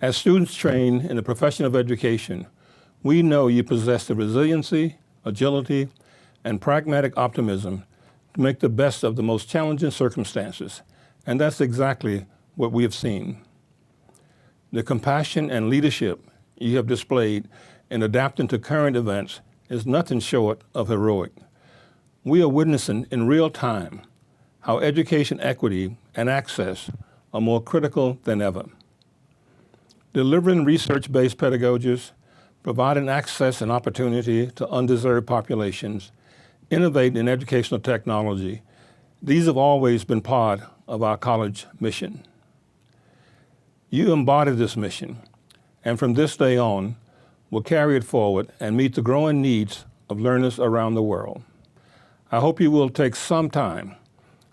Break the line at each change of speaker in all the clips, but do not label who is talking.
As students trained in the profession of education, we know you possess the resiliency, agility, and pragmatic optimism to make the best of the most challenging circumstances, and that's exactly what we have seen. The compassion and leadership you have displayed in adapting to current events is nothing short of heroic. We are witnessing in real time how education equity and access are more critical than ever. Delivering research-based pedagogies, providing access and opportunity to undeserved populations, innovating in educational technology, these have always been part of our college mission. You embody this mission, and from this day on, will carry it forward and meet the growing needs of learners around the world. I hope you will take some time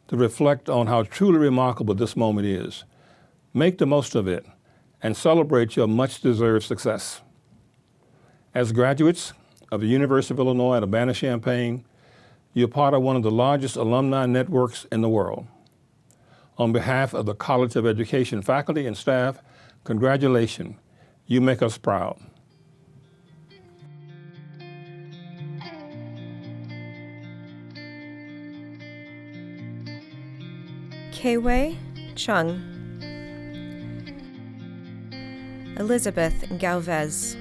to reflect on how truly remarkable this moment is. Make the most of it and celebrate your much-deserved success. As graduates of the University of Illinois at Urbana-Champaign, you're part of one of the largest alumni networks in the world. On behalf of the College of Education faculty and staff, congratulations. You make us proud.
Kei-Wei Chung, Elizabeth Galvez,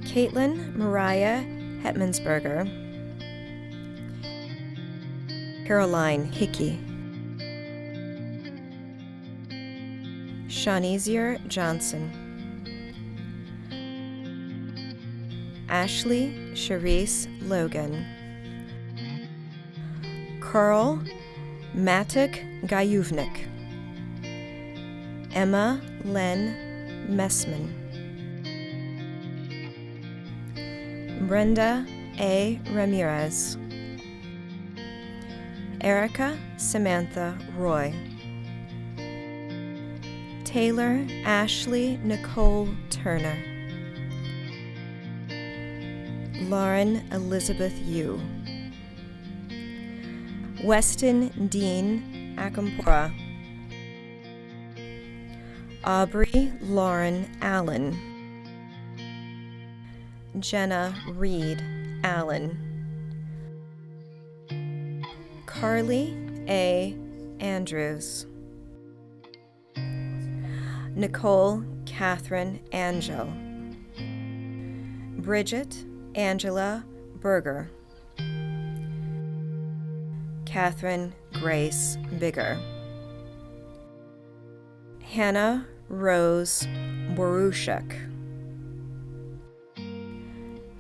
Caitlin Mariah Hetmansberger, Caroline Hickey, Shawnezier Johnson, Ashley Charisse Logan, Carl Matic Gajuvnik, Emma Len Messman, Brenda A. Ramirez, Erica Samantha Roy, Taylor Ashley Nicole Turner, Lauren Elizabeth Yu, Weston Dean Akampora, Aubrey Lauren Allen, Jenna Reed Allen, Carly A. Andrews, Nicole Catherine Angel, Bridget Angela Berger, Catherine Grace Bigger, Hannah Rose Borushek,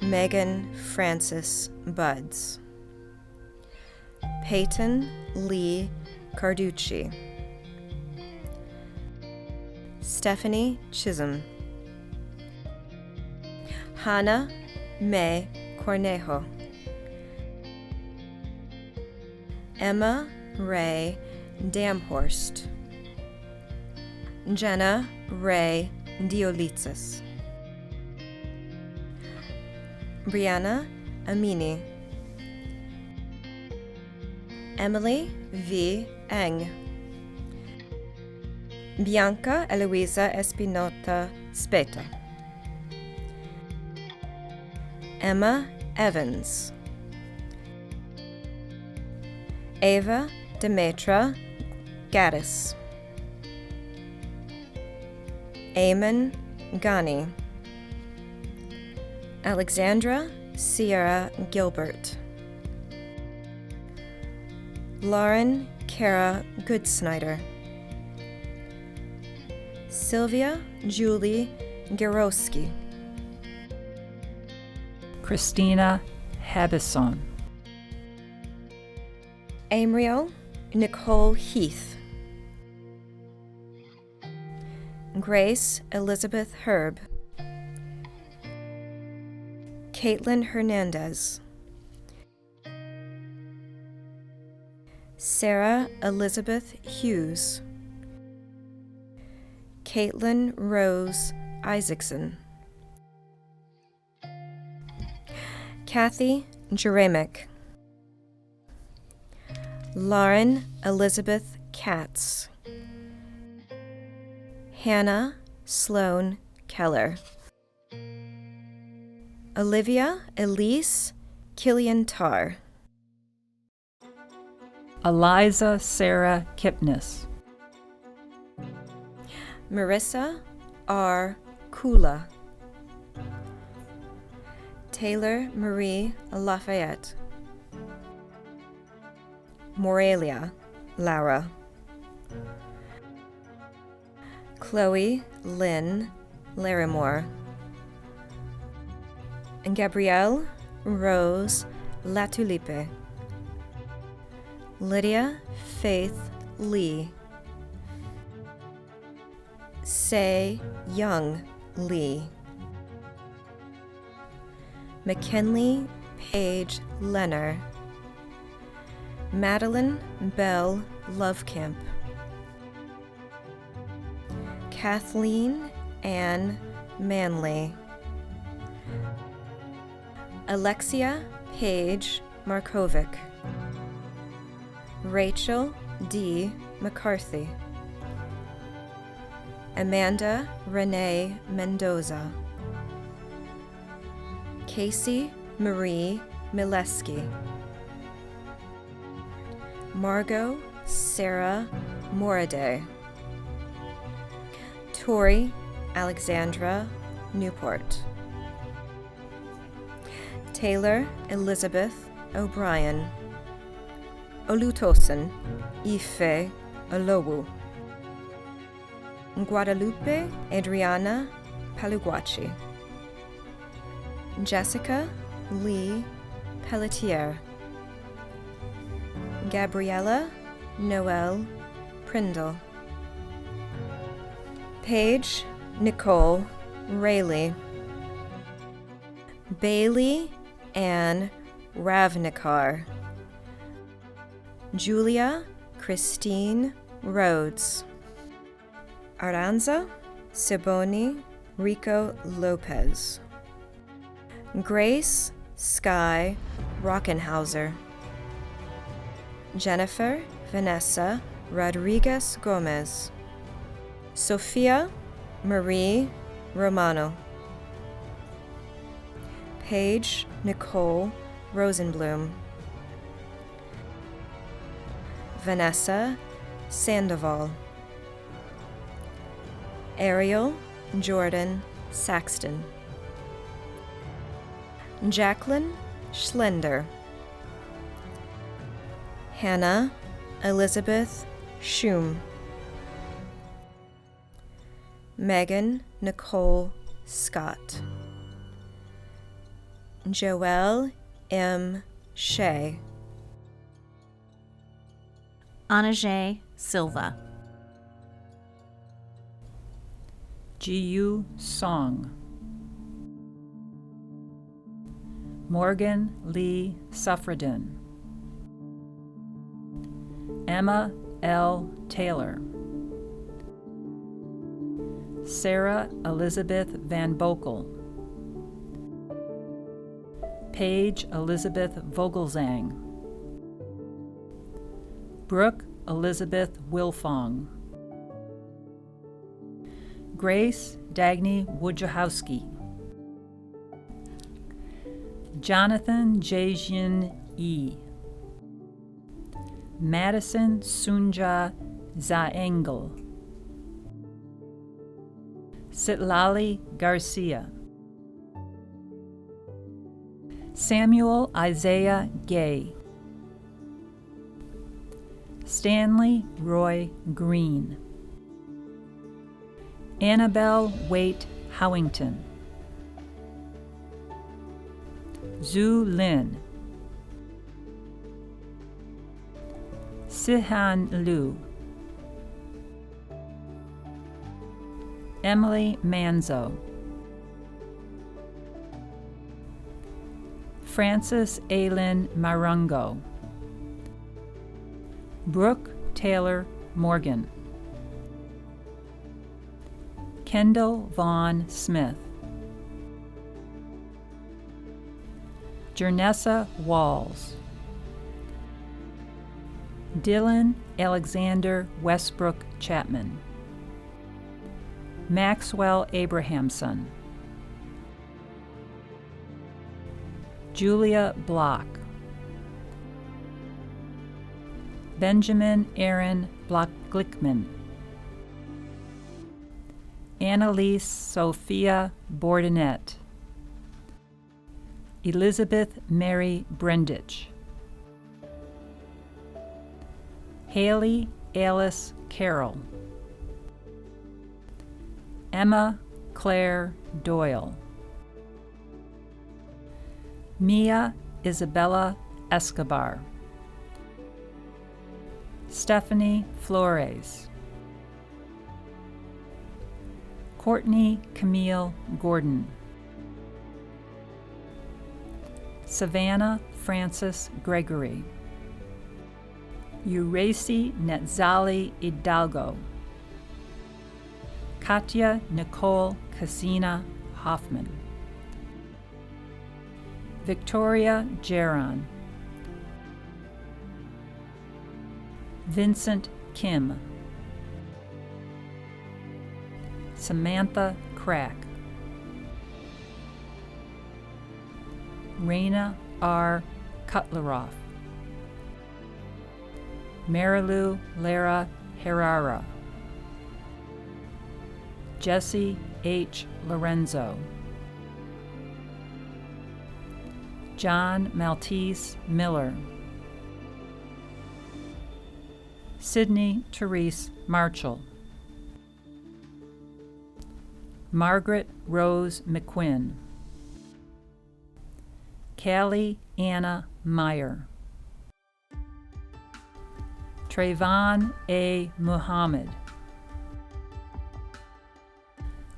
Megan Frances Buds, Peyton Lee Carducci, Stephanie Chisholm, Hannah May Cornejo, Emma Ray Damhorst, Jenna Ray Diolitzis, Brianna Amini, Emily V. Eng, Bianca Eloisa Espinota Speta, Emma Evans, Ava Demetra Gaddis, Eamon Ghani, Alexandra Sierra Gilbert, Lauren Kara Goodsnyder, Sylvia Julie Garowski,
Christina Habison,
Amriel Nicole Heath, Grace Elizabeth Herb, Caitlin Hernandez, Sarah Elizabeth Hughes, Caitlin Rose Isaacson, Kathy Jeremic, Lauren Elizabeth Katz, Hannah Sloan Keller. Olivia Elise Killian Tarr.
Eliza Sarah Kipnis.
Marissa R. Kula. Taylor Marie Lafayette. Morelia Laura. Chloe Lynn Larimore. And Gabrielle Rose Latulipe. Lydia Faith Lee. Say Young Lee. McKinley Page Lenner. Madeline Bell Lovecamp. Kathleen Ann Manley. Alexia Page Markovic. Rachel D. McCarthy. Amanda Renee Mendoza. Casey Marie Mileski. Margot Sarah Moraday. Tori Alexandra Newport. Taylor Elizabeth O'Brien. Olutosin Ife Olowu. Guadalupe Adriana Paluguachi. Jessica Lee Pelletier. Gabriella Noel Prindle. Paige Nicole Rayleigh. Bailey Ann Ravnikar. Julia Christine Rhodes. Aranza Siboni Rico Lopez. Grace Sky Rockenhauser. Jennifer Vanessa Rodriguez Gomez. Sophia Marie Romano. Paige Nicole Rosenblum. Vanessa Sandoval. Ariel Jordan Saxton. Jacqueline Schlender. Hannah Elizabeth Schum. Megan Nicole Scott. Joelle M. Shea.
Anajay Silva.
Jiyu Song. Morgan Lee Suffredin. Emma L. Taylor. Sarah Elizabeth Van Bokel. Paige Elizabeth Vogelzang. Brooke Elizabeth Wilfong. Grace Dagny Wojciechowski. Jonathan Jajian E. Madison Sunja Zaengel. Sitlali Garcia. Samuel Isaiah Gay. Stanley Roy Green. Annabelle Waite Howington. Zhu Lin. Sihan Liu. Emily Manzo. Frances Aylin Marungo. Brooke Taylor Morgan. Kendall Vaughn Smith. Jernessa Walls. Dylan Alexander Westbrook Chapman. Maxwell Abrahamson, Julia Block, Benjamin Aaron Block-Glickman, Annalise Sophia Bordenet, Elizabeth Mary Brendich, Haley Alice Carroll, Emma Claire Doyle, Mia Isabella Escobar, Stephanie Flores, Courtney Camille Gordon, Savannah Francis Gregory, Uracy Netzali Hidalgo, Katya Nicole Casina Hoffman, Victoria Jaron, Vincent Kim, Samantha Crack, Raina R. Cutleroff, Marilu Lara Herrera, Jesse H. Lorenzo, John Maltese Miller, Sydney Therese Marchall, Margaret Rose McQuinn, Callie Anna Meyer, Trayvon A. Muhammad,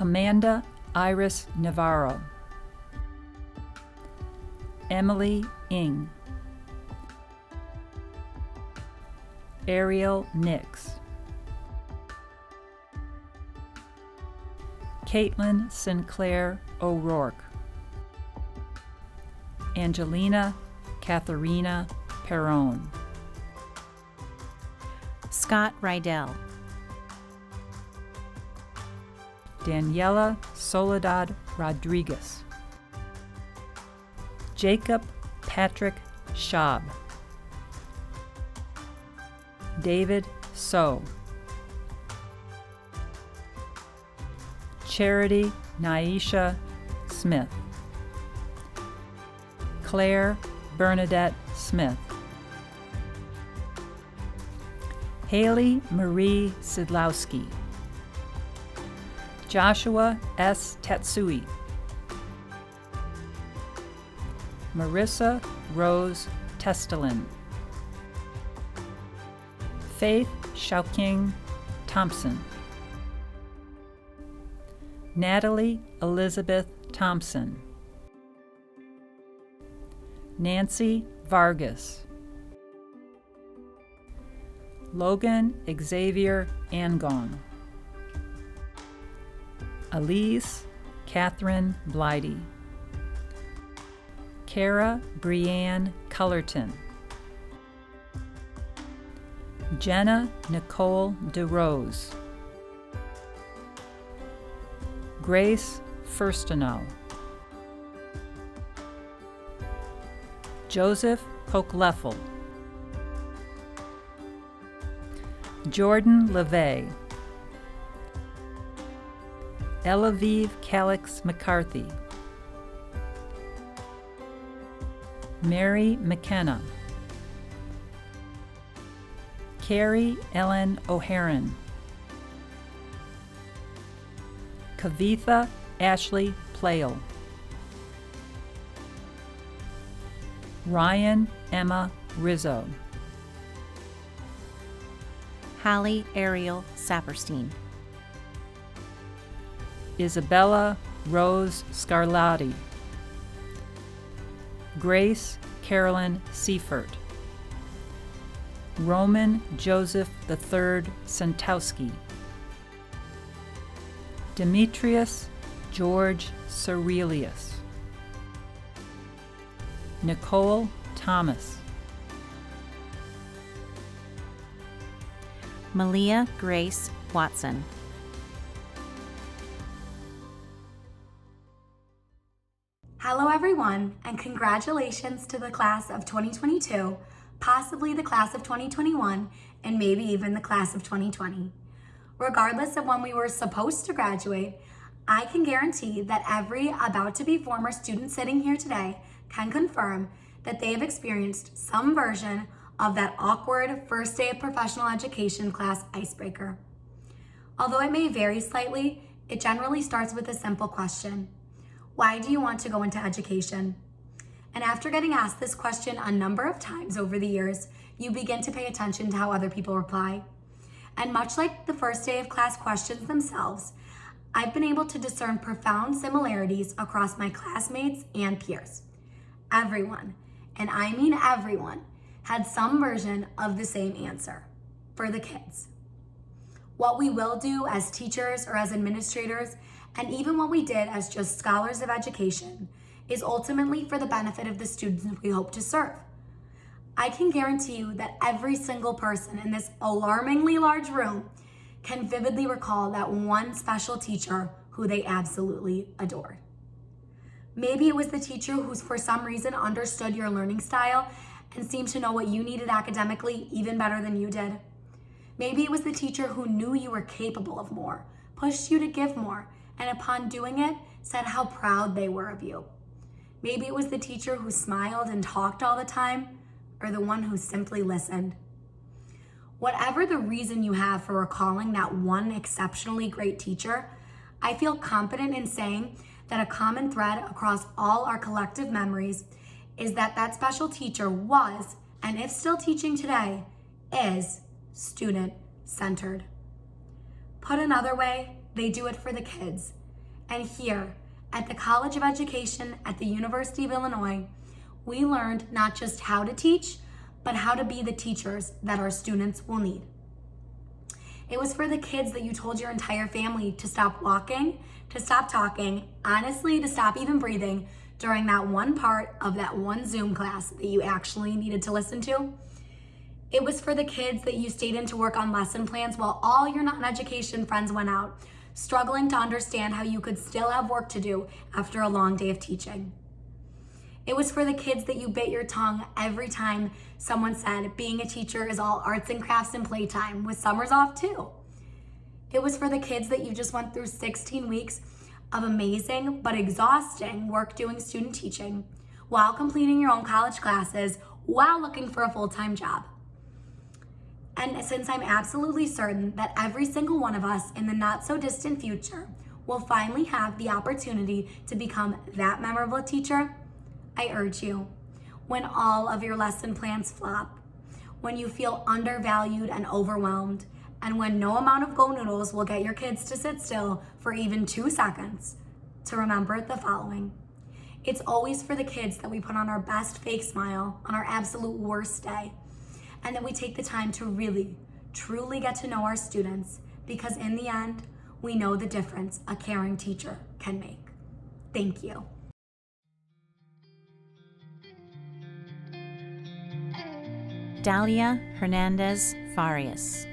Amanda Iris Navarro, Emily Ng, Ariel Nix, Caitlin Sinclair O'Rourke, Angelina Katharina Perrone,
Scott Rydell,
Daniela Soledad Rodriguez, Jacob Patrick Schaub, David So, Charity Naisha Smith, Claire Bernadette Smith, Haley Marie Sidlowski, Joshua S. Tatsui, Marissa Rose Testelin, Faith Shaoqing Thompson, Natalie Elizabeth Thompson, Nancy Vargas, Logan Xavier Angong, Elise Catherine Blighty, Kara Brianne Cullerton, Jenna Nicole DeRose, Grace Firstenow, Joseph Kokleffel, Jordan LeVay, Elavive Calix McCarthy, Mary McKenna, Carrie Ellen O'Haron, Kavitha Ashley Plale, Ryan Emma Rizzo,
Hallie Ariel Saperstein,
Isabella Rose Scarlatti, Grace Carolyn Seifert, Roman Joseph III Santowski, Demetrius George Cerelius, Nicole Thomas,
Malia Grace Watson,
Hello everyone, and congratulations to the class of 2022, possibly the class of 2021, and maybe even the class of 2020. Regardless of when we were supposed to graduate, I can guarantee that every about-to-be former student sitting here today can confirm that they have experienced some version of that awkward first day of professional education class icebreaker. Although it may vary slightly, it generally starts with a simple question. Why do you want to go into education? And after getting asked this question a number of times over the years, you begin to pay attention to how other people reply. And much like the first day of class questions themselves, I've been able to discern profound similarities across my classmates and peers. Everyone, and I mean everyone, had some version of the same answer for the kids. What we will do as teachers or as administrators, and even what we did as just scholars of education, is ultimately for the benefit of the students we hope to serve. I can guarantee you that every single person in this alarmingly large room can vividly recall that one special teacher who they absolutely adored. Maybe it was the teacher who for some reason understood your learning style and seemed to know what you needed academically even better than you did. Maybe it was the teacher who knew you were capable of more, pushed you to give more, and upon doing it, said how proud they were of you. Maybe it was the teacher who smiled and talked all the time, or the one who simply listened. Whatever the reason you have for recalling that one exceptionally great teacher, I feel confident in saying that a common thread across all our collective memories is that that special teacher was, and if still teaching today, is student-centered. Put another way, they do it for the kids. And here, at the College of Education at the University of Illinois, we learned not just how to teach, but how to be the teachers that our students will need. It was for the kids that you told your entire family to stop walking, to stop talking, honestly, to stop even breathing during that one part of that one Zoom class that you actually needed to listen to. It was for the kids that you stayed in to work on lesson plans while all your non-education friends went out, struggling to understand how you could still have work to do after a long day of teaching. It was for the kids that you bit your tongue every time someone said being a teacher is all arts and crafts and playtime, with summers off too. It was for the kids that you just went through 16 weeks of amazing but exhausting work doing student teaching while completing your own college classes while looking for a full-time job. And since I'm absolutely certain that every single one of us in the not so distant future will finally have the opportunity to become that memorable teacher, I urge you, when all of your lesson plans flop, when you feel undervalued and overwhelmed, and when no amount of Go Noodles will get your kids to sit still for even 2 seconds, to remember the following. It's always for the kids that we put on our best fake smile on our absolute worst day, and that we take the time to really, truly get to know our students, because in the end, we know the difference a caring teacher can make. Thank you.
Dalia Hernandez Farias.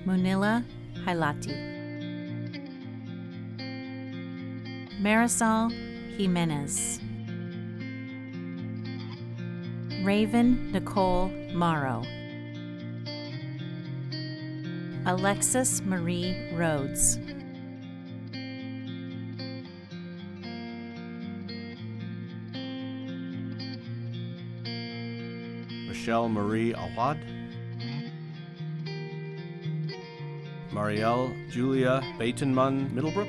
Munilla Hailati. Marisol Jimenez. Raven Nicole Morrow. Alexis Marie Rhodes.
Michelle Marie Awad. Marielle Julia Batenman Middlebrook.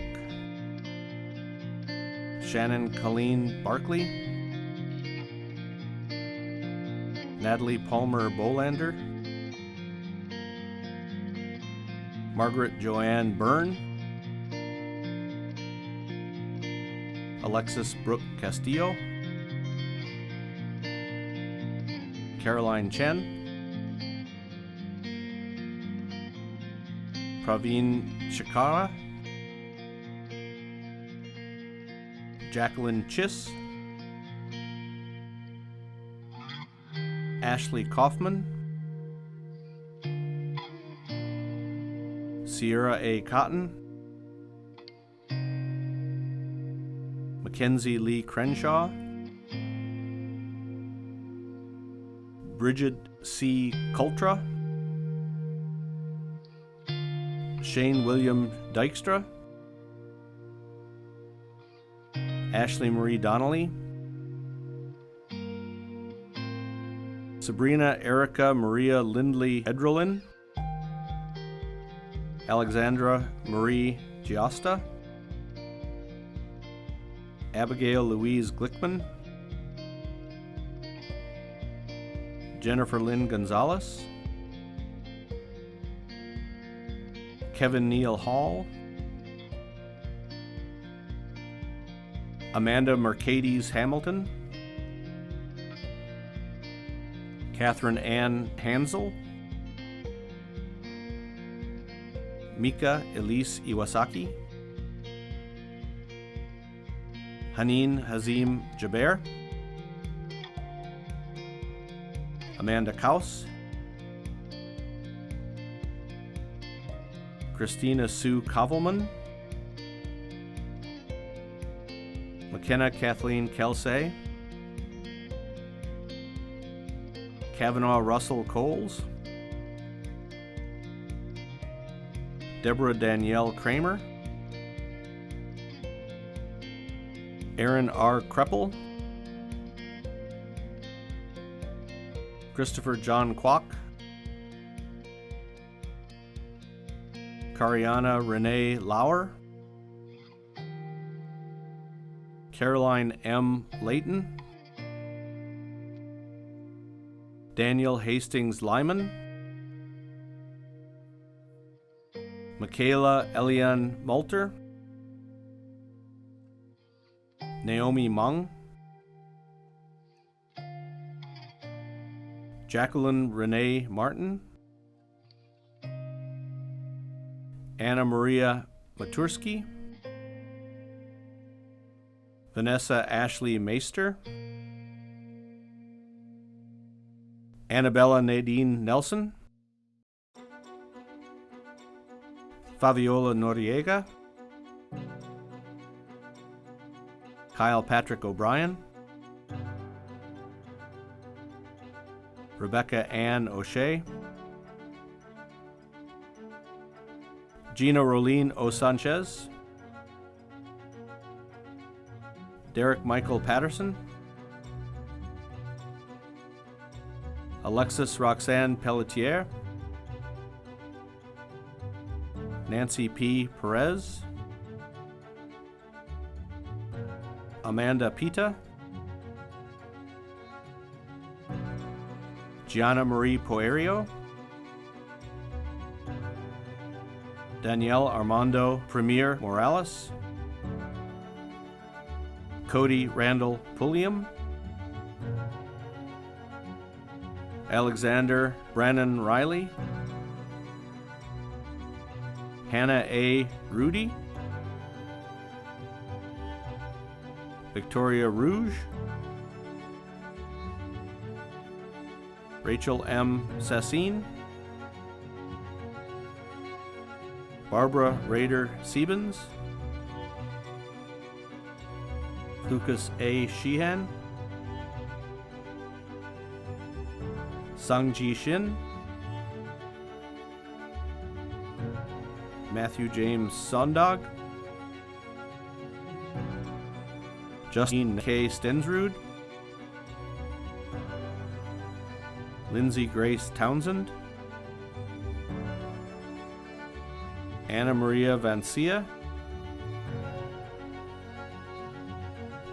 Shannon Colleen Barkley. Natalie Palmer Bolander. Margaret Joanne Byrne. Alexis Brooke Castillo. Caroline Chen. Praveen Shikara. Jacqueline Chiss. Ashley Kaufman. Sierra A. Cotton. Mackenzie Lee Crenshaw, Bridget C. Coultra, Shane William Dykstra, Ashley Marie Donnelly, Sabrina Erica Maria Lindley Edrolin, Alexandra Marie Giosta, Abigail Louise Glickman, Jennifer Lynn Gonzalez, Kevin Neal Hall, Amanda Mercedes Hamilton, Catherine Ann Hansel, Mika Elise Iwasaki, Haneen Hazim Jaber, Amanda Kaus, Christina Sue Kovelman, McKenna Kathleen Kelsey, Kavanaugh Russell Coles, Deborah Danielle Kramer, Aaron R. Kreppel, Christopher John Kwok, Kariana Renee Lauer, Caroline M. Layton, Daniel Hastings Lyman, Michaela Elian Multer, Naomi Mung, Jacqueline Renee Martin, Anna Maria Matursky, Vanessa Ashley Meister, Annabella Nadine Nelson, Fabiola Noriega, Kyle Patrick O'Brien, Rebecca Ann O'Shea, Gina Rolene O. Sanchez, Derek Michael Patterson, Alexis Roxanne Pelletier, Nancy P. Perez, Amanda Pita, Gianna Marie Poerio, Danielle Armando Premier Morales, Cody Randall Pulliam, Alexander Brannon Riley, Hannah A. Rudy, Victoria Rouge, Rachel M. Sassine, Barbara Rader Siebens, Lucas A. Sheehan, Sungji Shin, Matthew James Sondog, Justine K. Stensrud, Lindsay Grace Townsend, Anna Maria Vancia,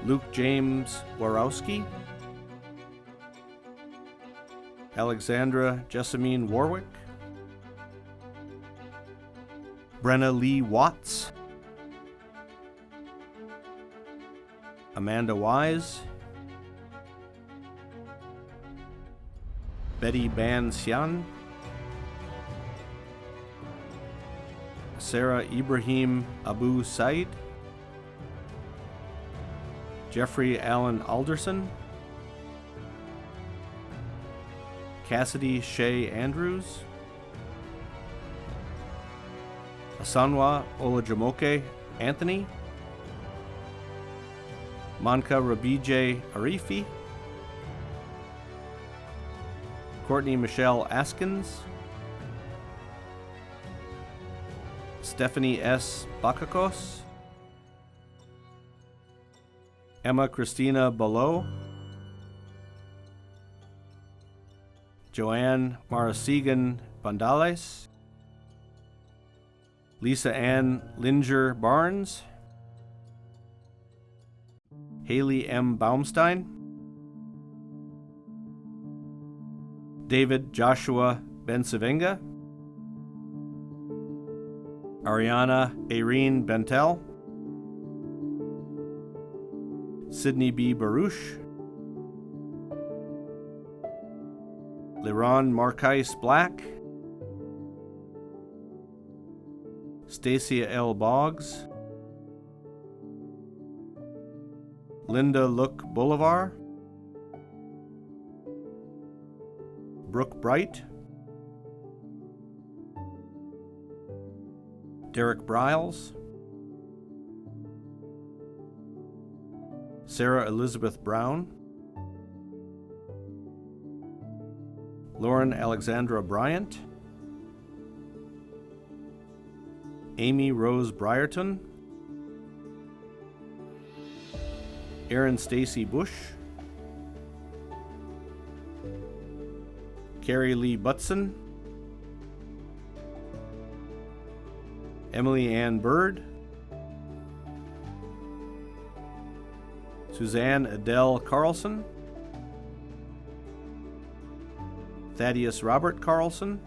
Luke James Warowski, Alexandra Jessamine Warwick, Brenna Lee Watts, Amanda Wise, Betty Ban Xian, Sarah Ibrahim Abu Said, Jeffrey Allen Alderson, Cassidy Shea Andrews, Asanwa Olajumoke Anthony, Manka Rabije Arifi, Courtney Michelle Askins, Stephanie S. Bakakos, Emma Christina Below, Joanne Marasigan Bandales, Lisa Ann Linger Barnes, Haley M. Baumstein, David Joshua Bensavenga, Ariana Irene Bentel, Sydney B. Baruch, Liron Markais Black, Stacia L. Boggs, Linda Look Bolivar, Brooke Bright, Derek Briles, Sarah Elizabeth Brown, Lauren Alexandra Bryant, Amy Rose Brierton, Erin Stacy Bush, Carrie Lee Butson, Emily Ann Bird, Suzanne Adele Carlson, Thaddeus Robert Carlson,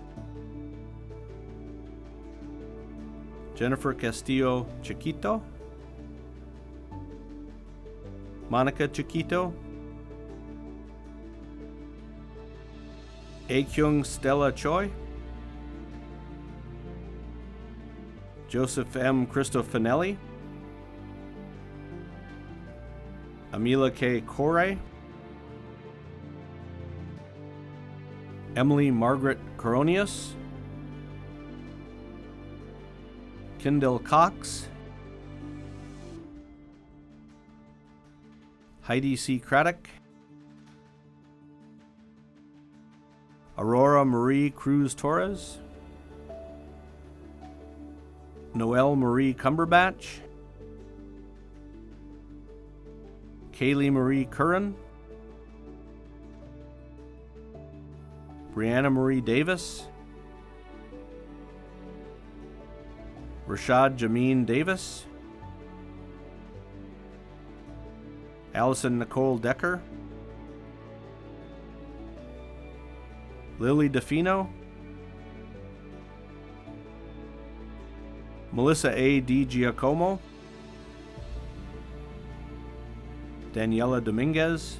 Jennifer Castillo Chiquito, Monica Chiquito, Akyung Stella Choi, Joseph M. Cristofanelli, Amila K. Corey, Emily Margaret Coronius, Kendall Cox, Heidi C. Craddock, Aurora Marie Cruz Torres, Noelle Marie Cumberbatch, Kaylee Marie Curran, Brianna Marie Davis, Rashad Jameen Davis, Allison Nicole Decker, Lily DeFino, Melissa A. Di Giacomo, Daniela Dominguez,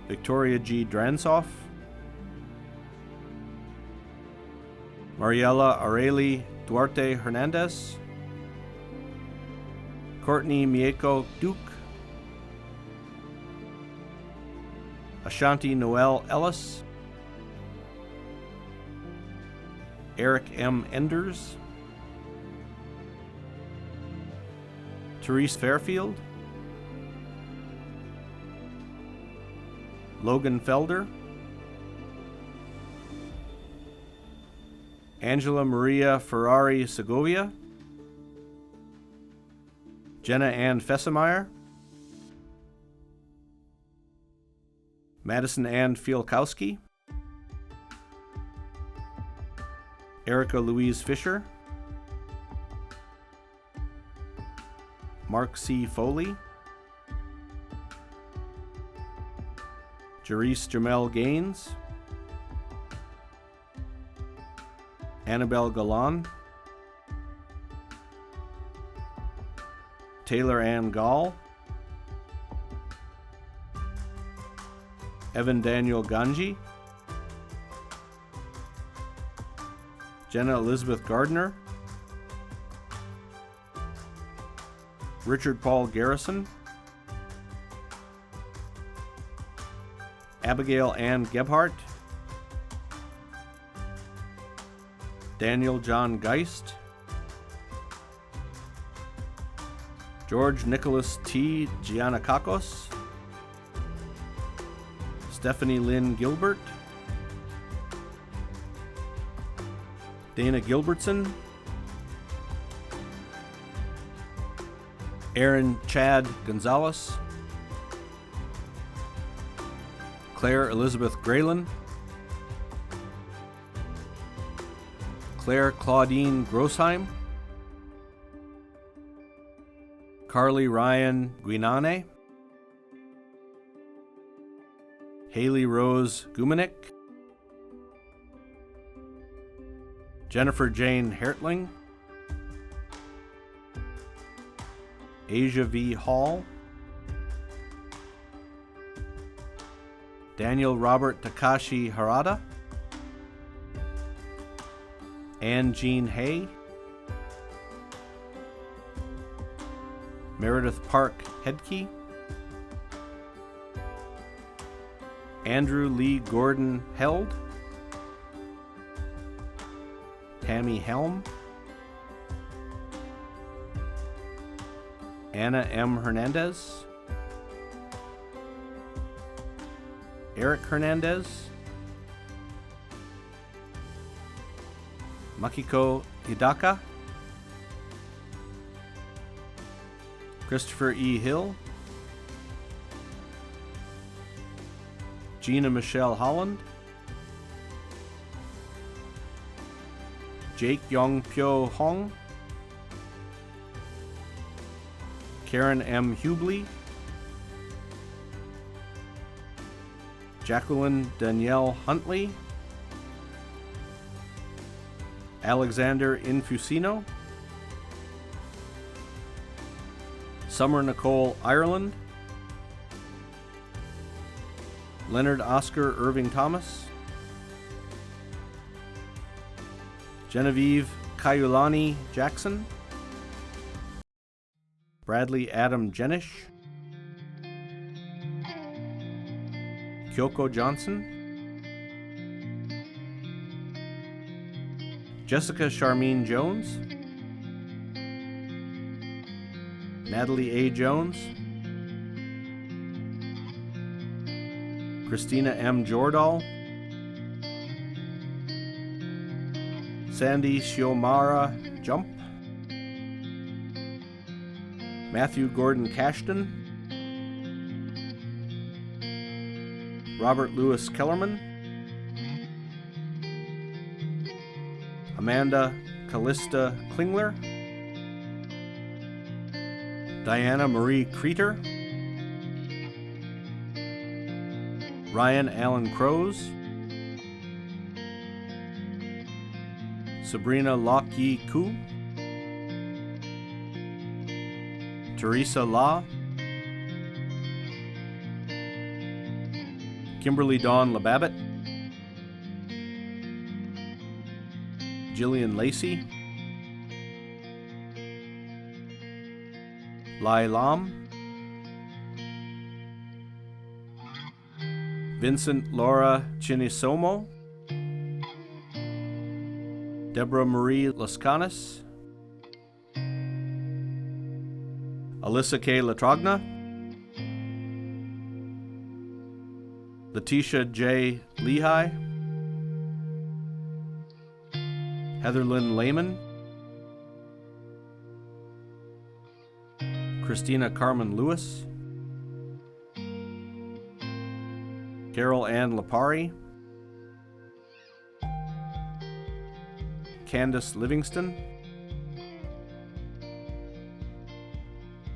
Victoria G. Dransoff, Mariela Areli Duarte Hernandez, Courtney Mieko Duke, Ashanti Noel Ellis, Eric M. Enders, Therese Fairfield, Logan Felder, Angela Maria Ferrari Segovia, Jenna Ann Fessemeyer, Madison Ann Fielkowski, Erica Louise Fisher, Mark C. Foley, Jerice Jamel Gaines, Annabelle Galan, Taylor Ann Gall, Evan Daniel Ganji, Jenna Elizabeth Gardner, Richard Paul Garrison, Abigail Ann Gebhardt, Daniel John Geist, George Nicholas T. Giannakakos, Stephanie Lynn Gilbert, Dana Gilbertson, Aaron Chad Gonzalez, Claire Elizabeth Graylin, Claire Claudine Grossheim, Carly Ryan Guinane, Haley Rose Gumanik, Jennifer Jane Hertling, Asia V. Hall, Daniel Robert Takashi Harada, Ann Jean Hay, Meredith Park Hedke, Andrew Lee Gordon Held, Tammy Helm, Anna M. Hernandez, Eric Hernandez, Makiko Hidaka, Christopher E. Hill, Gina Michelle Holland, Jake Yong Pyo Hong, Karen M. Hubley, Jacqueline Danielle Huntley, Alexander Infusino, Summer Nicole Ireland, Leonard Oscar Irving Thomas, Genevieve Kayulani Jackson, Bradley Adam Jenish, Kyoko Johnson, Jessica Charmine Jones, Natalie A. Jones, Christina M. Jordahl, Sandy Shiomara Jump, Matthew Gordon Cashton, Robert Louis Kellerman, Amanda Callista Klingler, Diana Marie Creter, Ryan Allen Crows, Sabrina Locke Koo, Teresa Law, Kimberly Dawn LaBabbott, Jillian Lacey, Lai Lam, Vincent Laura Chinisomo, Deborah Marie Lascanis, Alyssa K. Latrogna, Letitia J. Lehigh, Heather Lynn Lehman, Christina Carmen Lewis, Carol Ann Lapari, Candace Livingston,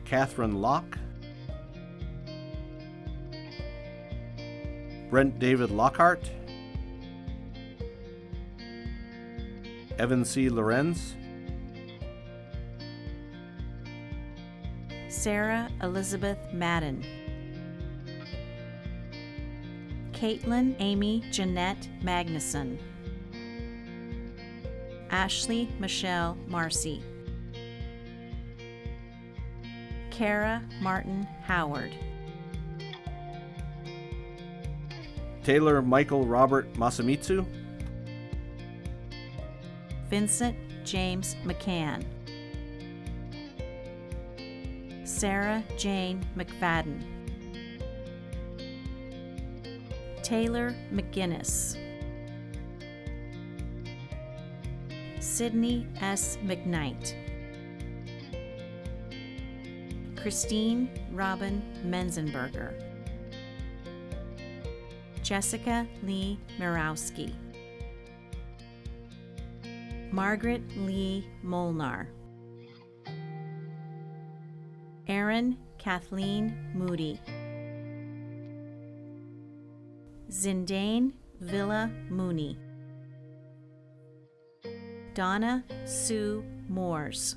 Catherine Locke, Brent David Lockhart, Evan C. Lorenz,
Sarah Elizabeth Madden, Caitlin Amy Jeanette Magnuson, Ashley Michelle Marcy, Kara Martin Howard,
Taylor Michael Robert Masamitsu,
Vincent James McCann, Sarah Jane McFadden, Taylor McGinnis, Sydney S. McKnight, Christine Robin Menzenberger, Jessica Lee Mirowski, Margaret Lee Molnar, Erin Kathleen Moody, Zindane Villa Mooney, Donna Sue Moores,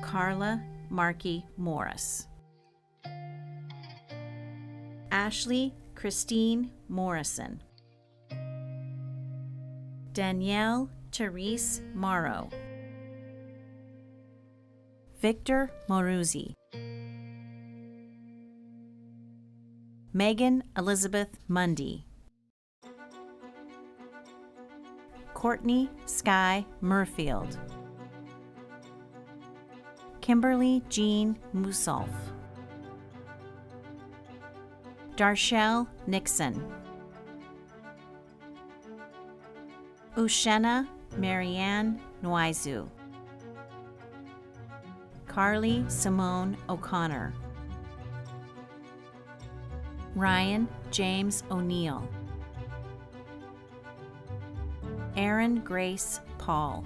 Carla Markey Morris, Ashley Christine Morrison, Danielle Therese Morrow, Victor Moruzzi, Megan Elizabeth Mundy, Courtney Sky Murfield, Kimberly Jean Musolf, Darshell Nixon, Ushena Marianne Noizu, Carly Simone O'Connor, Ryan James O'Neill, Erin Grace Paul,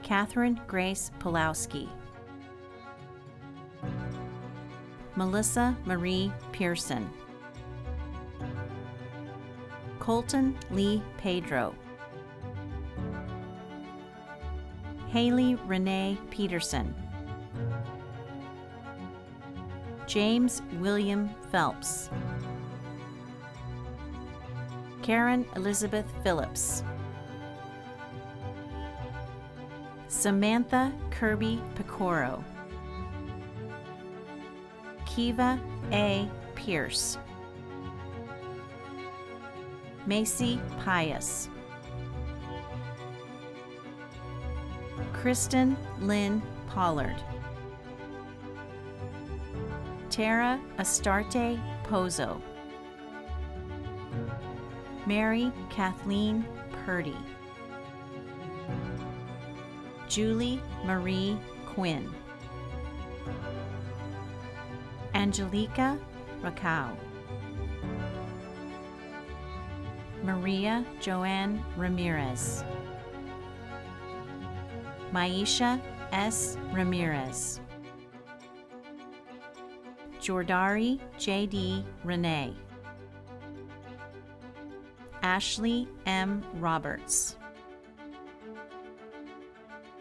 Catherine Grace Pulowski, Melissa Marie Pearson, Colton Lee Pedro, Haley Renee Peterson, James William Phelps, Karen Elizabeth Phillips, Samantha Kirby Pecoro, Kiva A. Pierce, Macy Pius, Kristen Lynn Pollard, Tara Astarte Pozo, Mary Kathleen Purdy, Julie Marie Quinn, Angelica Racau, Maria Joanne Ramirez, Maisha S. Ramirez, Jordari J.D. Renee, Ashley M. Roberts,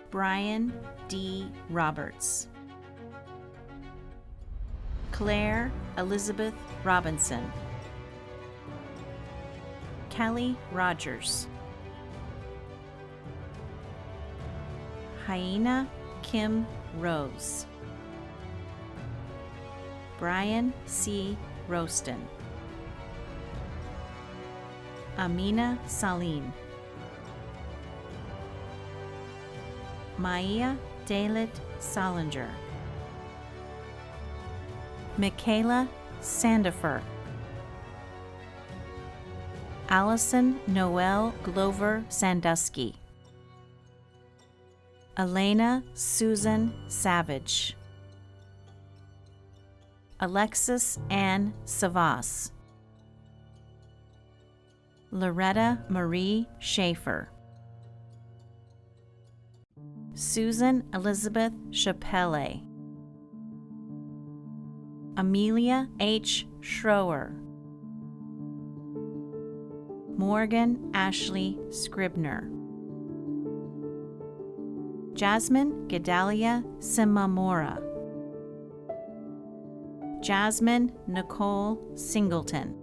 Brian D. Roberts, Claire Elizabeth Robinson, Kelly Rogers, Hyena Kim Rose, Brian C. Roston, Amina Salim, Maya Dalit Solinger, Michaela Sandifer, Allison Noel Glover Sandusky, Elena Susan Savage, Alexis Ann Savas, Loretta Marie Schaefer, Susan Elizabeth Chappelle, Amelia H. Schroer, Morgan Ashley Scribner, Jasmine Gedalia Simamora, Jasmine Nicole Singleton,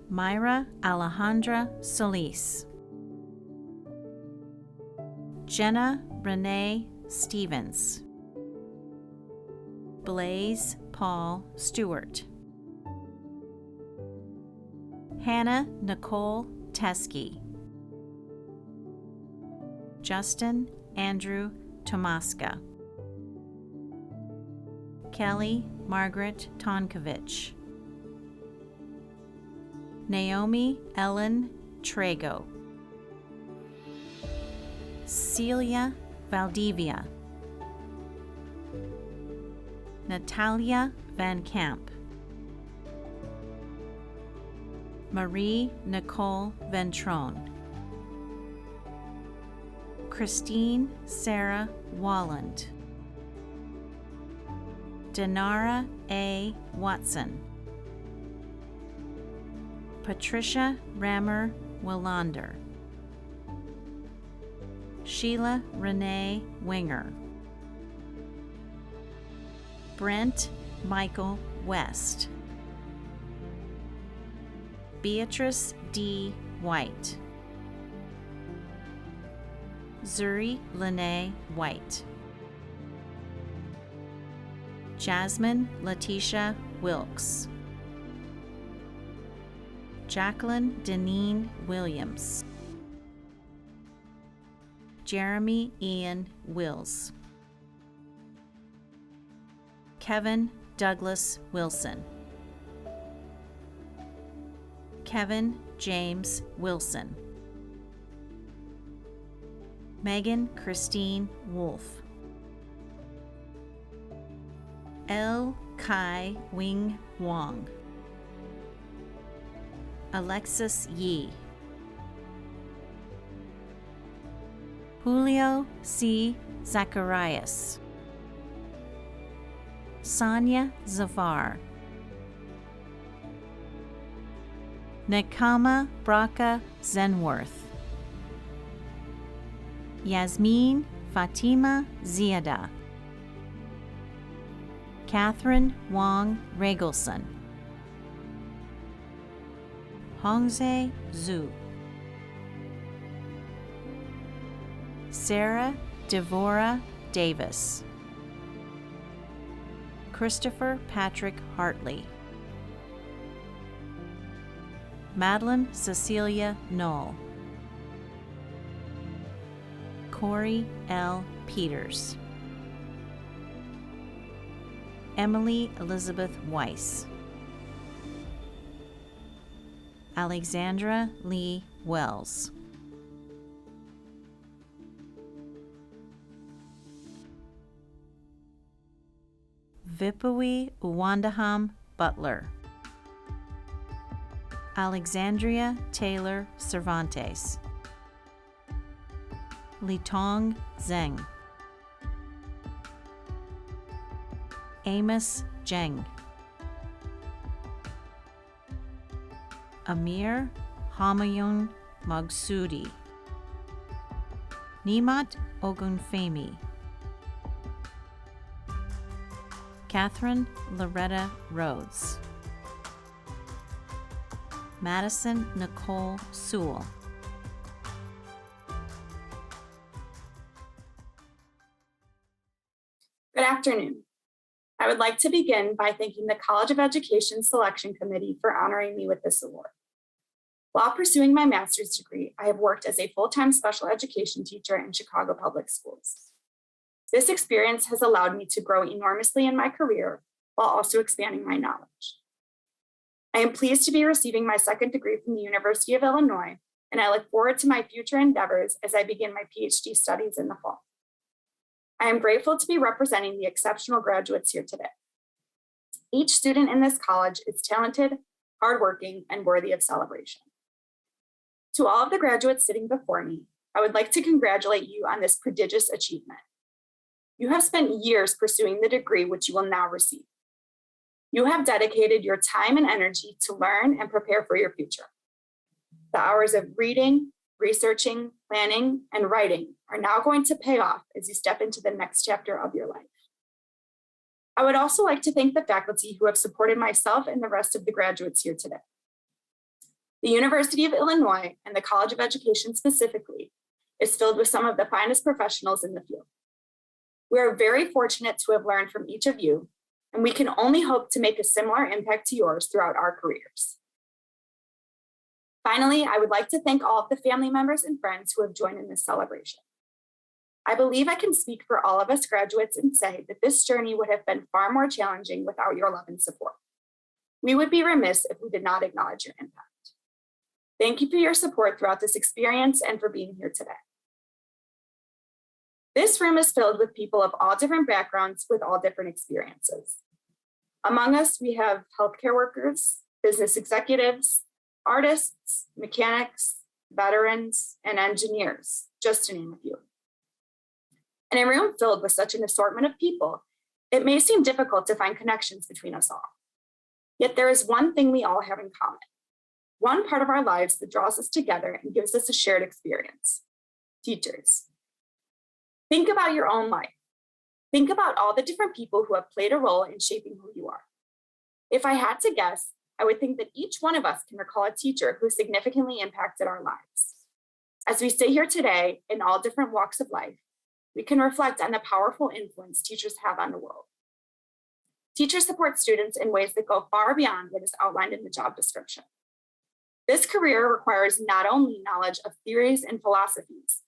Myra Alejandra Solis, Jenna Renee Stevens, Blaze Paul Stewart, Hannah Nicole Teskey, Justin Andrew Tomaska, Kelly Margaret Tonkovich, Naomi Ellen Trago, Celia Valdivia, Natalia Van Camp, Marie Nicole Ventrone, Christine Sarah Walland, Denara A. Watson, Patricia Rammer Willander, Sheila Renee Winger, Brent Michael West, Beatrice D. White, Zuri Lene White, Jasmine Letitia Wilkes, Jacqueline Deneen Williams, Jeremy Ian Wills, Kevin Douglas Wilson, Kevin James Wilson, Megan Christine Wolfe, L. Kai Wing Wong, Alexis Yi, Julio C. Zacharias, Sonia Zafar, Nekama Braka Zenworth, Yasmin Fatima Ziada, Catherine Wong Regelson, Hongze Zhu, Sarah Devora Davis, Christopher Patrick Hartley, Madeline Cecilia Knoll, Corey L. Peters, Emily Elizabeth Weiss, Alexandra Lee Wells, Vipui Uwandaham Butler, Alexandria Taylor Cervantes, Litong Zheng, Amos Zheng, Amir Hamayun Magsudi, Nimat Ogunfemi, Catherine Loretta Rhodes, Madison Nicole Sewell,
Good afternoon. I would like to begin by thanking the College of Education Selection Committee for honoring me with this award. While pursuing my master's degree, I have worked as a full-time special education teacher in Chicago Public Schools. This experience has allowed me to grow enormously in my career while also expanding my knowledge. I am pleased to be receiving my second degree from the University of Illinois, and I look forward to my future endeavors as I begin my PhD studies in the fall. I am grateful to be representing the exceptional graduates here today. Each student in this college is talented, hardworking, and worthy of celebration. To all of the graduates sitting before me, I would like to congratulate you on this prodigious achievement. You have spent years pursuing the degree which you will now receive. You have dedicated your time and energy to learn and prepare for your future. The hours of reading, researching, planning, and writing are now going to pay off as you step into the next chapter of your life. I would also like to thank the faculty who have supported myself and the rest of the graduates here today. The University of Illinois, and the College of Education specifically, is filled with some of the finest professionals in the field. We are very fortunate to have learned from each of you, and we can only hope to make a similar impact to yours throughout our careers. Finally, I would like to thank all of the family members and friends who have joined in this celebration. I believe I can speak for all of us graduates and say that this journey would have been far more challenging without your love and support. We would be remiss if we did not acknowledge your impact. Thank you for your support throughout this experience and for being here today. This room is filled with people of all different backgrounds with all different experiences. Among us, we have healthcare workers, business executives, artists, mechanics, veterans, and engineers, just to name a few. In a room filled with such an assortment of people, it may seem difficult to find connections between us all. Yet there is one thing we all have in common, one part of our lives that draws us together and gives us a shared experience: teachers. Think about your own life. Think about all the different people who have played a role in shaping who you are. If I had to guess, I would think that each one of us can recall a teacher who significantly impacted our lives. As we sit here today in all different walks of life, we can reflect on the powerful influence teachers have on the world. Teachers support students in ways that go far beyond what is outlined in the job description. This career requires not only knowledge of theories and philosophies,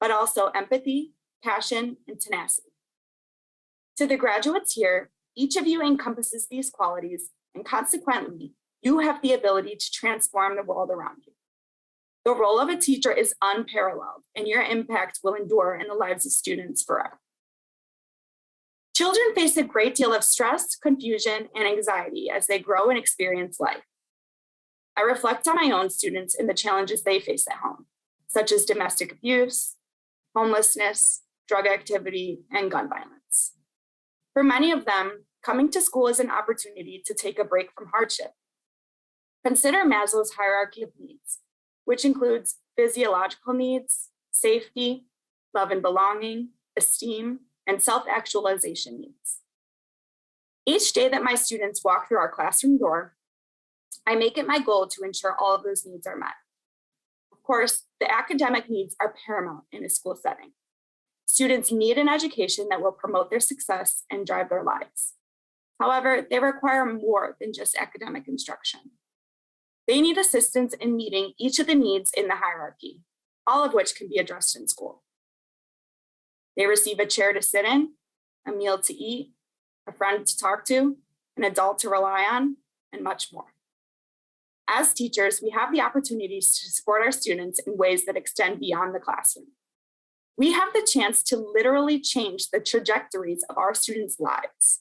but also empathy, passion, and tenacity. To the graduates here, each of you encompasses these qualities, and consequently, you have the ability to transform the world around you. The role of a teacher is unparalleled, and your impact will endure in the lives of students forever. Children face a great deal of stress, confusion, and anxiety as they grow and experience life. I reflect on my own students and the challenges they face at home, such as domestic abuse, homelessness, drug activity, and gun violence. For many of them, coming to school is an opportunity to take a break from hardship. Consider Maslow's hierarchy of needs, which includes physiological needs, safety, love and belonging, esteem, and self-actualization needs. Each day that my students walk through our classroom door, I make it my goal to ensure all of those needs are met. Of course, the academic needs are paramount in a school setting. Students need an education that will promote their success and drive their lives. However, they require more than just academic instruction. They need assistance in meeting each of the needs in the hierarchy, all of which can be addressed in school. They receive a chair to sit in, a meal to eat, a friend to talk to, an adult to rely on, and much more. As teachers, we have the opportunities to support our students in ways that extend beyond the classroom. We have the chance to literally change the trajectories of our students' lives.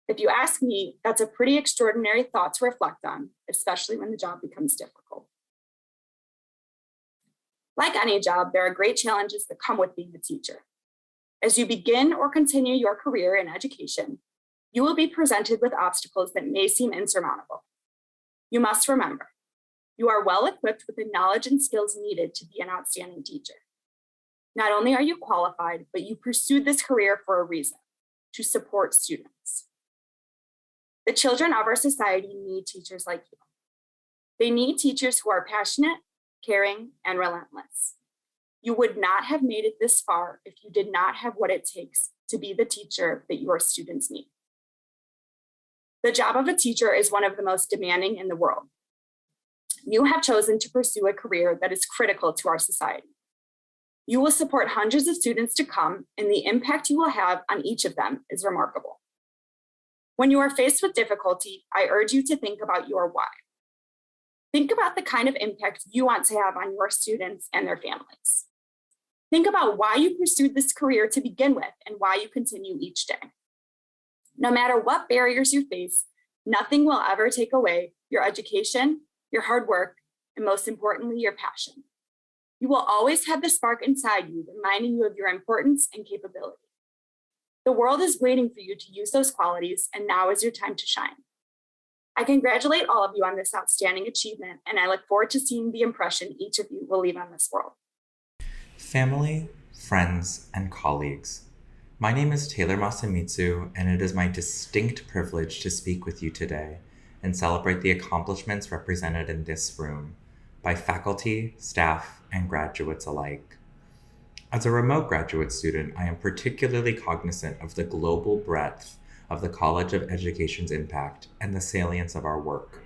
If you ask me, that's a pretty extraordinary thought to reflect on, especially when the job becomes difficult. Like any job, there are great challenges that come with being a teacher. As you begin or continue your career in education, you will be presented with obstacles that may seem insurmountable. You must remember, you are well equipped with the knowledge and skills needed to be an outstanding teacher. Not only are you qualified, but you pursued this career for a reason: to support students. The children of our society need teachers like you. They need teachers who are passionate, caring, and relentless. You would not have made it this far if you did not have what it takes to be the teacher that your students need. The job of a teacher is one of the most demanding in the world. You have chosen to pursue a career that is critical to our society. You will support hundreds of students to come, and the impact you will have on each of them is remarkable. When you are faced with difficulty, I urge you to think about your why. Think about the kind of impact you want to have on your students and their families. Think about why you pursued this career to begin with and why you continue each day. No matter what barriers you face, nothing will ever take away your education, your hard work, and most importantly, your passion. You will always have the spark inside you, reminding you of your importance and capability. The world is waiting for you to use those qualities, and now is your time to shine. I congratulate all of you on this outstanding achievement, and I look forward to seeing the impression each of you will leave on this world.
Family, friends, and colleagues. My name is Taylor Masamitsu, and it is my distinct privilege to speak with you today and celebrate the accomplishments represented in this room by faculty, staff, and graduates alike. As a remote graduate student, I am particularly cognizant of the global breadth of the College of Education's impact and the salience of our work.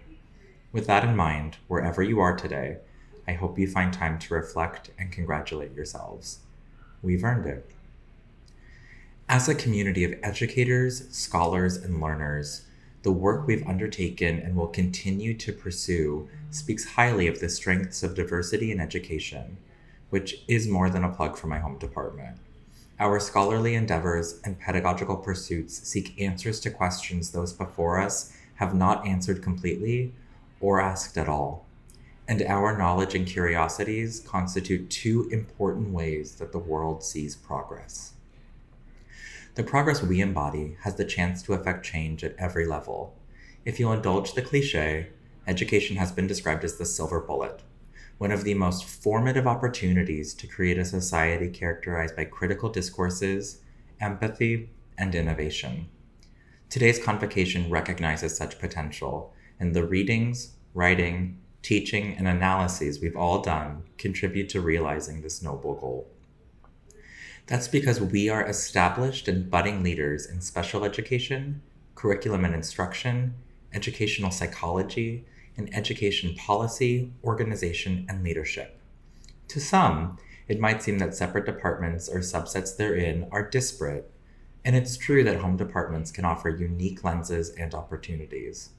With that in mind, wherever you are today, I hope you find time to reflect and congratulate yourselves. We've earned it. As a community of educators, scholars, and learners, the work we've undertaken and will continue to pursue speaks highly of the strengths of diversity in education, which is more than a plug for my home department. Our scholarly endeavors and pedagogical pursuits seek answers to questions those before us have not answered completely or asked at all. And our knowledge and curiosities constitute two important ways that the world sees progress. The progress we embody has the chance to affect change at every level. If you'll indulge the cliche, education has been described as the silver bullet, one of the most formative opportunities to create a society characterized by critical discourses, empathy, and innovation. Today's Convocation recognizes such potential, and the readings, writing, teaching, and analyses we've all done contribute to realizing this noble goal. That's because we are established and budding leaders in special education, curriculum and instruction, educational psychology, and education policy, organization, and leadership. To some, it might seem that separate departments or subsets therein are disparate, and it's true that home departments can offer unique lenses and opportunities.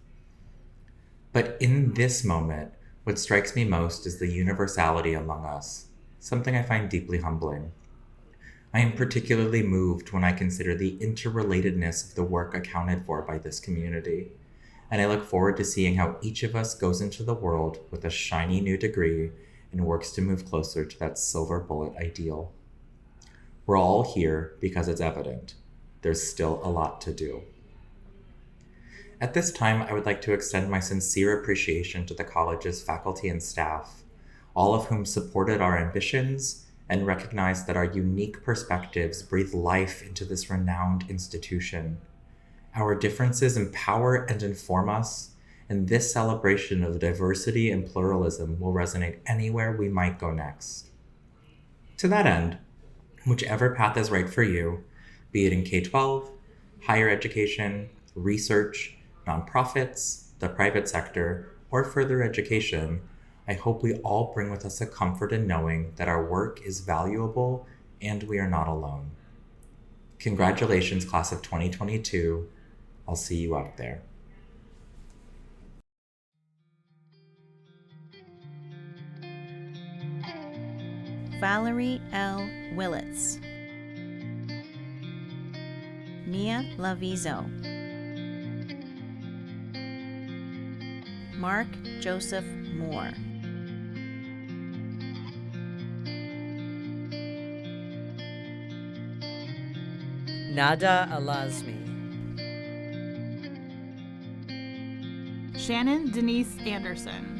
But in this moment, what strikes me most is the universality among us, something I find deeply humbling. I am particularly moved when I consider the interrelatedness of the work accounted for by this community, and I look forward to seeing how each of us goes into the world with a shiny new degree and works to move closer to that silver bullet ideal. We're all here because it's evident there's still a lot to do. At this time, I would like to extend my sincere appreciation to the college's faculty and staff, all of whom supported our ambitions and recognized that our unique perspectives breathe life into this renowned institution. Our differences empower and inform us, and this celebration of diversity and pluralism will resonate anywhere we might go next. To that end, whichever path is right for you, be it in K-12, higher education, research, nonprofits, the private sector, or further education, I hope we all bring with us a comfort in knowing that our work is valuable and we are not alone. Congratulations, class of 2022. I'll see you out there.
Valerie L. Willits, Nia Lavizo, Mark Joseph Moore,
Nada Alazmi,
Shannon Denise Anderson,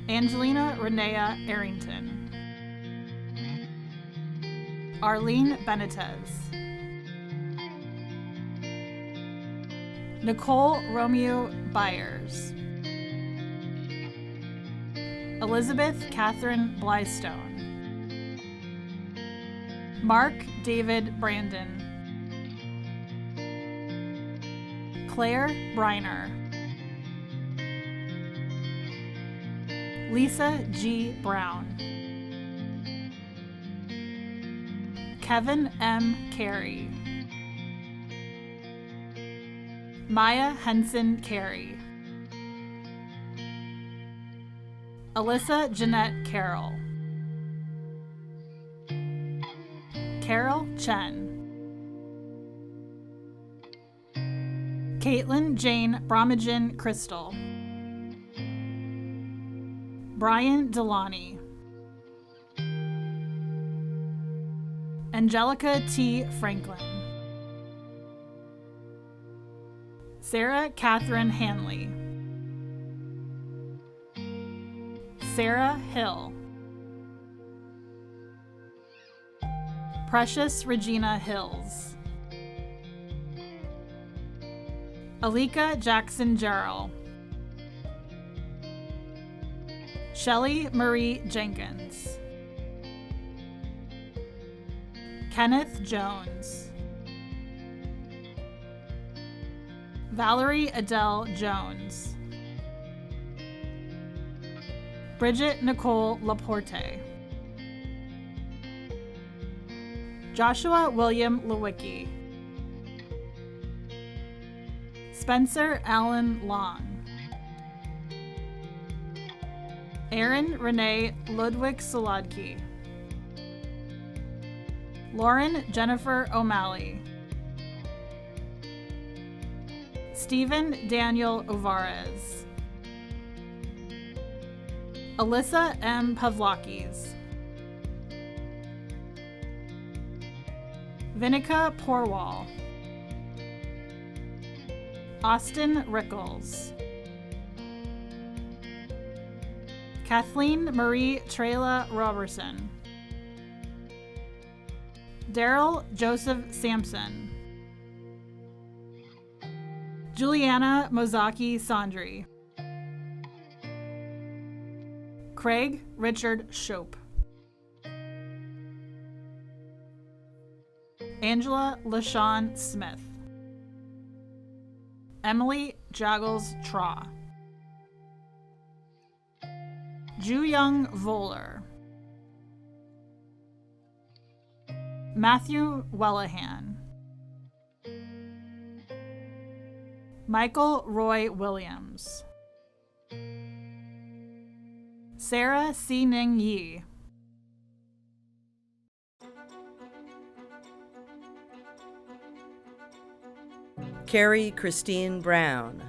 Angelina Renea Arrington, Arlene Benitez, Nicole Romeo Byers, Elizabeth Catherine Blystone, Mark David Brandon, Claire Briner, Lisa G. Brown, Kevin M. Carey, Maya Henson Carey, Alyssa Jeanette Carroll, Carol Chen, Caitlin Jane Bromagin Crystal, Brian Delani, Angelica T. Franklin, Sarah Catherine Hanley, Sarah Hill, Precious Regina Hills, Alika Jackson Jarrell, Shelley Marie Jenkins, Kenneth Jones, Valerie Adele Jones, Bridget Nicole Laporte, Joshua William Lewicki, Spencer Allen Long, Erin Renee Ludwig Solodki, Lauren Jennifer O'Malley, Stephen Daniel Ovarez, Alyssa M. Pavlakis, Vinica Porwal, Austin Rickles, Kathleen Marie Trela Robertson, Daryl Joseph Sampson, Juliana Mozaki Sandri, Craig Richard Shope, Angela LaShawn Smith, Emily Jaggles Traw, Ju-Young Voller, Matthew Wellahan, Michael Roy Williams, Sarah C. Ning Yi,
Carrie Christine Brown,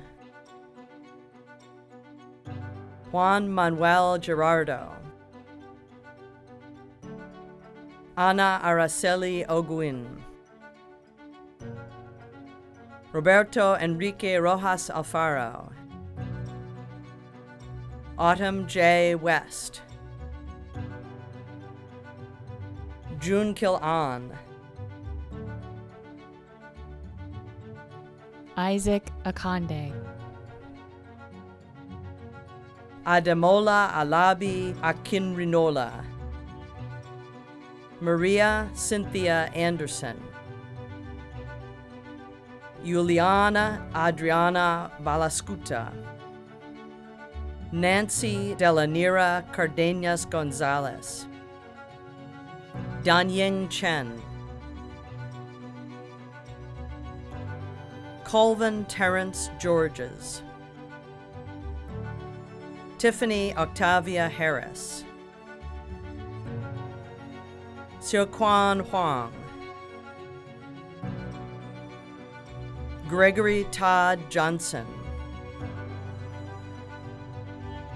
Juan Manuel Gerardo, Ana Araceli Oguin, Roberto Enrique Rojas Alfaro, Autumn J. West, June Kil-an,
Isaac Akande,
Ademola Alabi Akinrinola, Maria Cynthia Anderson, Juliana Adriana Balascuta, Nancy Delanira Cardenas Gonzalez, Danying Chen, Colvin Terrence Georges, Tiffany Octavia Harris, Xiaoquan Huang, Gregory Todd Johnson,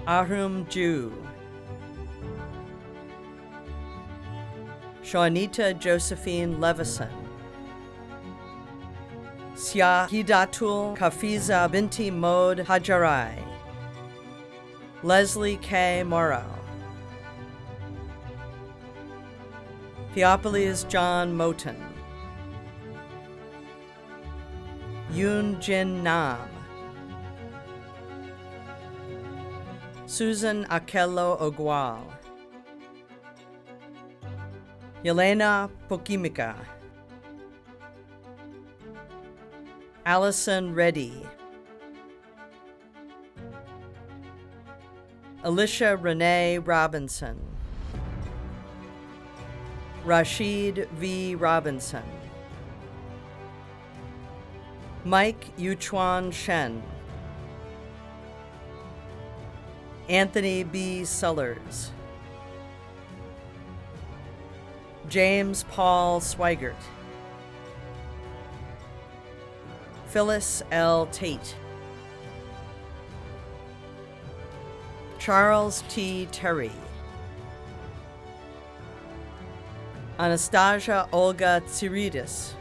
Ahum Ju, Shawnita Josephine Levison, Syahidatul Kafiza Binti Mod Hajarai, Leslie K. Morrow, Theopolis John Moten, Yoon Jin Nam, Susan Akello Ogwal, Yelena Pokimika, Allison Reddy, Alicia Renee Robinson, Rashid V. Robinson, Mike Yuchuan Shen, Anthony B. Sullers, James Paul Swigert, Phyllis L. Tate, Charles T. Terry, Anastasia Olga Tsiridis,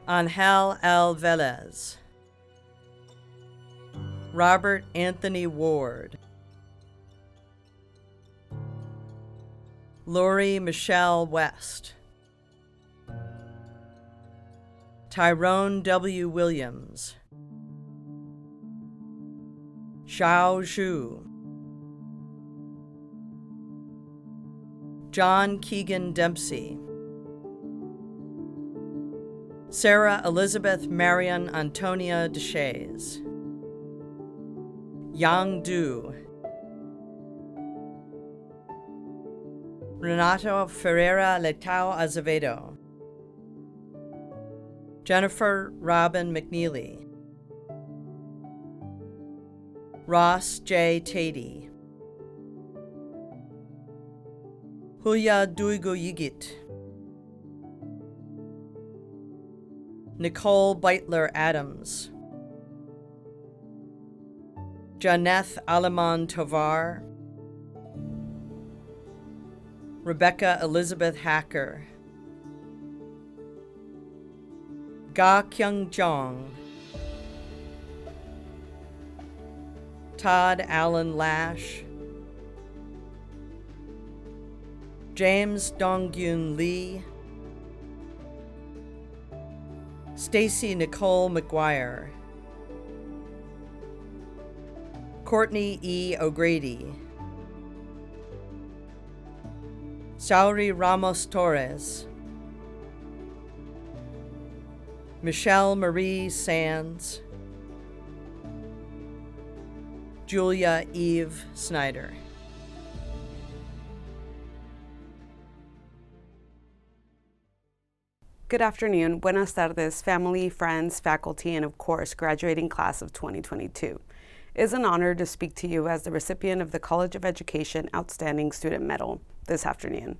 Angel L. Velez, Robert Anthony Ward, Lori Michelle West, Tyrone W. Williams, Xiao Zhu, John Keegan Dempsey, Sarah Elizabeth Marion Antonia Deshays, Yang Du, Renato Ferreira Letao Azevedo, Jennifer Robin McNeely, Ross J. Tatey, Julia Duigo Yigit, Nicole Beitler Adams, Janeth Aleman Tovar, Rebecca Elizabeth Hacker, Ga Kyung Jong, Todd Allen Lash, James Donggyun Lee, Stacy Nicole McGuire, Courtney E. O'Grady, Sauri Ramos Torres, Michelle Marie Sands, Julia Eve Snyder.
Good afternoon, buenas tardes, family, friends, faculty, and of course, graduating class of 2022. It is an honor to speak to you as the recipient of the College of Education Outstanding Student Medal this afternoon.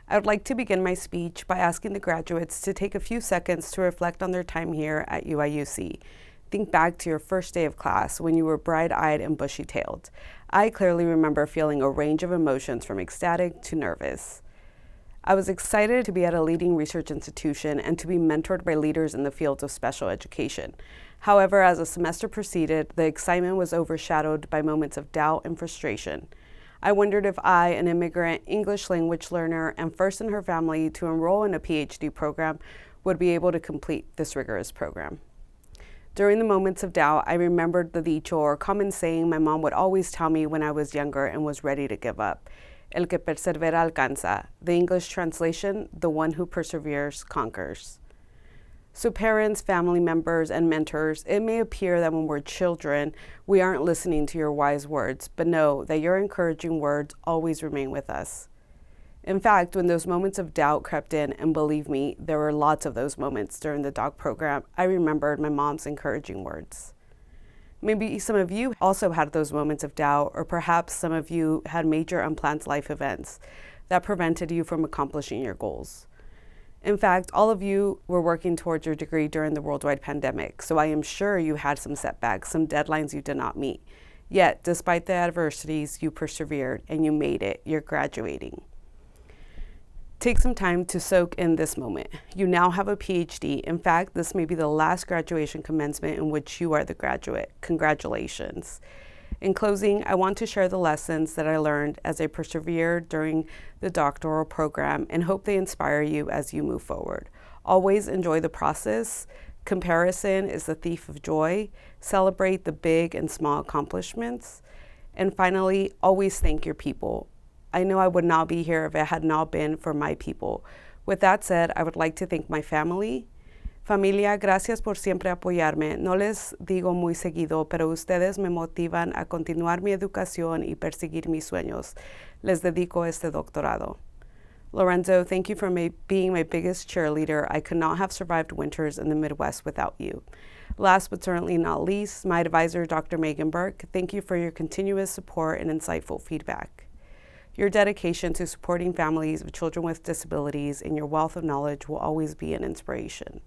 I would like to begin my speech by asking the graduates to take a few seconds to reflect on their time here at UIUC. Think back to your first day of class when you were bright-eyed and bushy-tailed. I clearly remember feeling a range of emotions from ecstatic to nervous. I was excited to be at a leading research institution and to be mentored by leaders in the fields of special education. However, as the semester proceeded, the excitement was overshadowed by moments of doubt and frustration. I wondered if I, an immigrant English language learner and first in her family to enroll in a PhD program, would be able to complete this rigorous program. During the moments of doubt, I remembered the dicho or common saying my mom would always tell me when I was younger and was ready to give up. El que persevera alcanza. The English translation, the one who perseveres conquers. So parents, family members, and mentors, it may appear that when we're children, we aren't listening to your wise words, but know that your encouraging words always remain with us. In fact, when those moments of doubt crept in, and believe me, there were lots of those moments during the doc program, I remembered my mom's encouraging words. Maybe some of you also had those moments of doubt, or perhaps some of you had major unplanned life events that prevented you from accomplishing your goals. In fact, all of you were working towards your degree during the worldwide pandemic, so I am sure you had some setbacks, some deadlines you did not meet. Yet, despite the adversities, you persevered and you made it. You're graduating. Take some time to soak in this moment. You now have a PhD. In fact, this may be the last graduation commencement in which you are the graduate. Congratulations. In closing, I want to share the lessons that I learned as I persevered during the doctoral program and hope they inspire you as you move forward. Always enjoy the process. Comparison is the thief of joy. Celebrate the big and small accomplishments. And finally, always thank your people. I know I would not be here if it had not been for my people. With that said, I would like to thank my family. Familia, gracias por siempre apoyarme. No les digo muy seguido, pero ustedes me motivan a continuar mi educación y perseguir mis sueños. Les dedico este doctorado. Lorenzo, thank you for being my biggest cheerleader. I could not have survived winters in the Midwest without you. Last but certainly not least, my advisor, Dr. Megan Burke, thank you for your continuous support and insightful feedback. Your dedication to supporting families of children with disabilities and your wealth of knowledge will always be an inspiration.